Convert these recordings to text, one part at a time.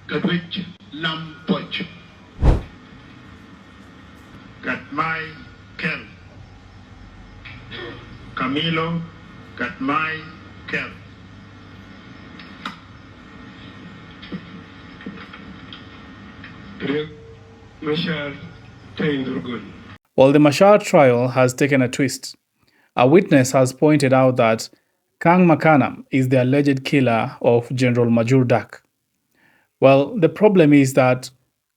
Kadwich Lampoch, Katmai Kel, Camilo Katmai Kel. Riek Machar Taindurgun. Well, the Machar trial has taken a twist. A witness has pointed out that Kang Makana is the alleged killer of General Major Dak. Well, the problem is that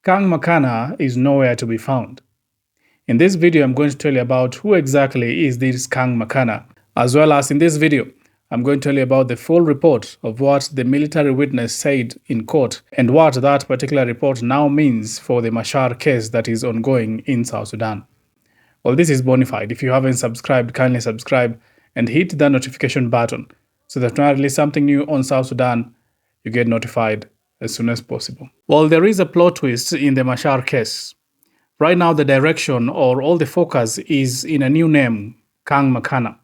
Kang Makana is nowhere to be found. In this video, I'm going to tell you about who exactly is this Kang Makana, as well as in this video, I'm going to tell you about the full report of what the military witness said in court and what that particular report now means for the Machar case that is ongoing in South Sudan. Well, this is Bonafide. If you haven't subscribed, kindly subscribe and hit the notification button so that when I release something new on South Sudan, you get notified as soon as possible. Well, there is a plot twist in the Machar case. Right now, the direction or all the focus is in a new name, Kang Makana,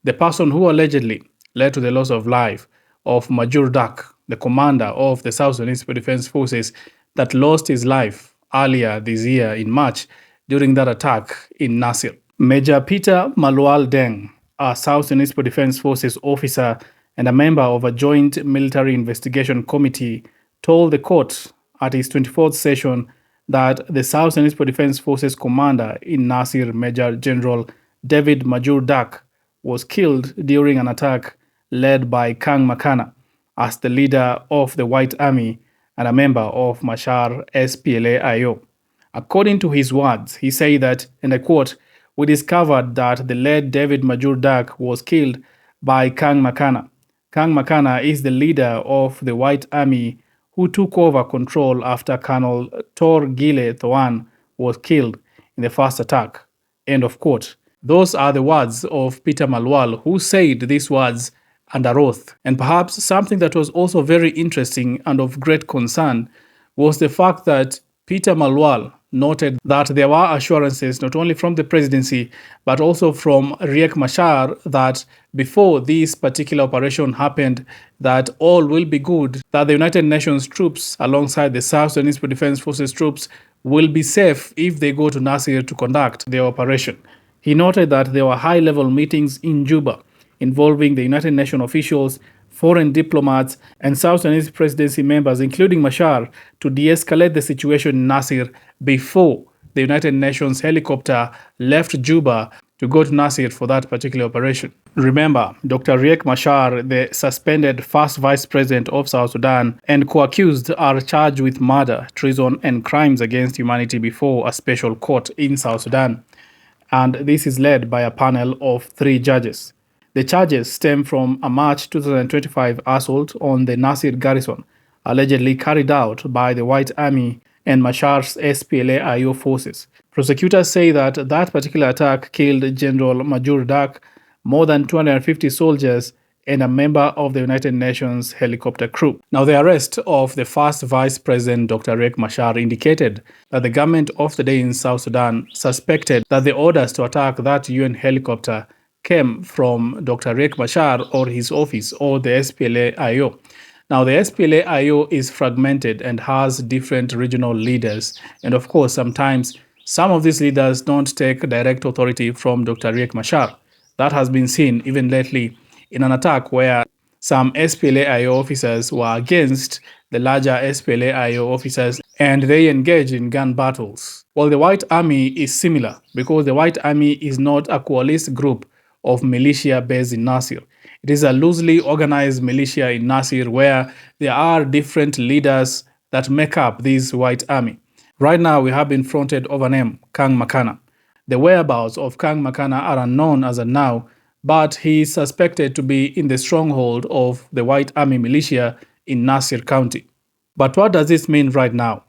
the person who allegedly led to the loss of life of Major Dak, the commander of the South Sudanese Defense Forces that lost his life earlier this year in March during that attack in Nasir. Major Peter Malwal Deng, a South Sudanese Defense Forces officer and a member of a joint military investigation committee, told the court at his 24th session that the South Sudanese Defense Forces commander in Nasir, Major General David Major Dak, was killed during an attack led by Kang Makana as the leader of the White Army and a member of Machar SPLA-IO. According to his words, he said that, and I quote, "We discovered that the late David Major Dak was killed by Kang Makana. Kang Makana is the leader of the White Army who took over control after Colonel Tor Gile Thoan was killed in the first attack." End of quote. Those are the words of Peter Malwal, who said these words under oath. And perhaps something that was also very interesting and of great concern was the fact that Peter Malwal noted that there were assurances not only from the presidency but also from Riek Machar that before this particular operation happened that all will be good, that the United Nations troops alongside the South Sudanese Defense Forces troops will be safe if they go to Nasir to conduct their operation. He noted that there were high-level meetings in Juba involving the United Nations officials, foreign diplomats, and South Sudanese presidency members, including Machar, to de-escalate the situation in Nasir before the United Nations helicopter left Juba to go to Nasir for that particular operation. Remember, Dr. Riek Machar, the suspended first vice president of South Sudan and co-accused, are charged with murder, treason, and crimes against humanity before a special court in South Sudan. And this is led by a panel of 3 judges. The charges stem from a March 2025 assault on the Nasir garrison, allegedly carried out by the White Army and Machar's SPLA-IO forces. Prosecutors say that that particular attack killed General Major Dak, more than 250 soldiers, and a member of the United Nations helicopter crew. Now, the arrest of the first Vice President, Dr. Riek Machar, indicated that the government of the day in South Sudan suspected that the orders to attack that UN helicopter came from Dr. Riek Machar or his office or the SPLA-IO. Now, the SPLA-IO is fragmented and has different regional leaders. And of course, sometimes some of these leaders don't take direct authority from Dr. Riek Machar. That has been seen even lately in an attack where some SPLA-IO officers were against the larger SPLA-IO officers and they engaged in gun battles. Well, the White Army is similar because the White Army is not a coalesced group of militia based in Nasir. It is a loosely organized militia in Nasir where there are different leaders that make up this White Army. Right now, we have been fronted over name, Kang Makana. The whereabouts of Kang Makana are unknown as of now, but he is suspected to be in the stronghold of the White Army militia in Nasir County. But what does this mean right now?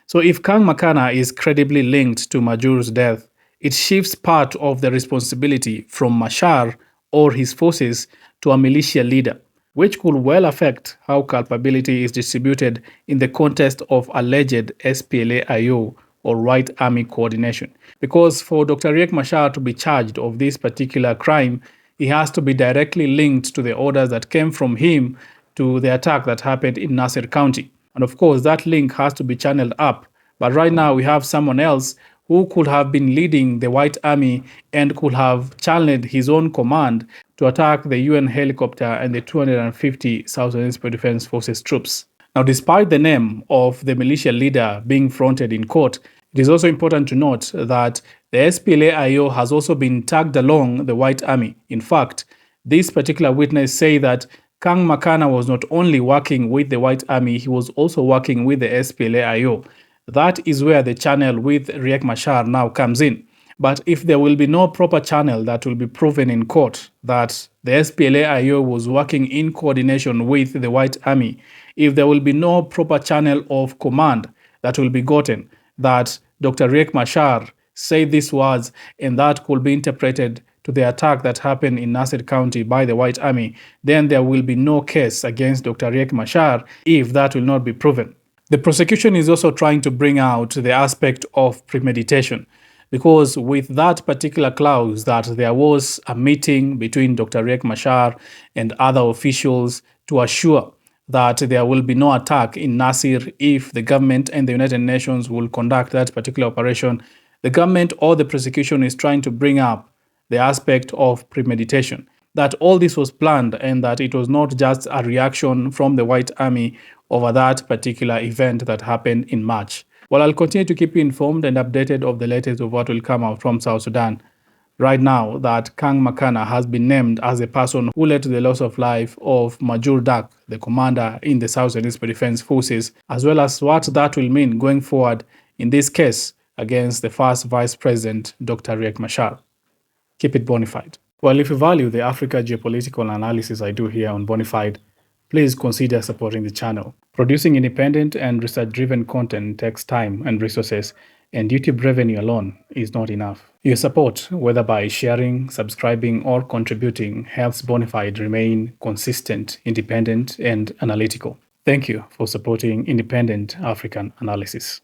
So if Kang Makana is credibly linked to Majur's death, it shifts part of the responsibility from Machar or his forces to a militia leader, which could well affect how culpability is distributed in the context of alleged SPLA-IO or White Army coordination. Because for Dr. Riek Machar to be charged of this particular crime, he has to be directly linked to the orders that came from him to the attack that happened in Nasir County. And of course, that link has to be channeled up. But right now, we have someone else who could have been leading the White Army and could have channeled his own command to attack the UN helicopter and the 250 South Sudanese Defense Forces troops. Now, despite the name of the militia leader being fronted in court, it is also important to note that the SPLA-IO has also been tagged along the White Army. In fact, this particular witness say that Kang Makana was not only working with the White Army, he was also working with the SPLA-IO. That is where the channel with Riek Machar now comes in. But if there will be no proper channel that will be proven in court that the SPLA-IO was working in coordination with the White Army, if there will be no proper channel of command that will be gotten, that Dr. Riek Machar said these words and that could be interpreted to the attack that happened in Nasser County by the White Army, then there will be no case against Dr. Riek Machar if that will not be proven. The prosecution is also trying to bring out the aspect of premeditation, because with that particular clause that there was a meeting between Dr. Riek Machar and other officials to assure that there will be no attack in Nasir if the government and the United Nations will conduct that particular operation, the government or the prosecution is trying to bring up the aspect of premeditation, that all this was planned and that it was not just a reaction from the White Army over that particular event that happened in March. Well, I'll continue to keep you informed and updated of the latest of what will come out from South Sudan. Right now, that Kang Makana has been named as a person who led to the loss of life of Major Dak, the commander in the South Sudanese Defense Forces, as well as what that will mean going forward in this case against the first Vice President, Dr. Riek Machar. Keep it bonafide. Well, if you value the Africa geopolitical analysis I do here on Bonafide, please consider supporting the channel. Producing independent and research-driven content takes time and resources, and YouTube revenue alone is not enough. Your support, whether by sharing, subscribing, or contributing, helps Bonafide remain consistent, independent, and analytical. Thank you for supporting independent African analysis.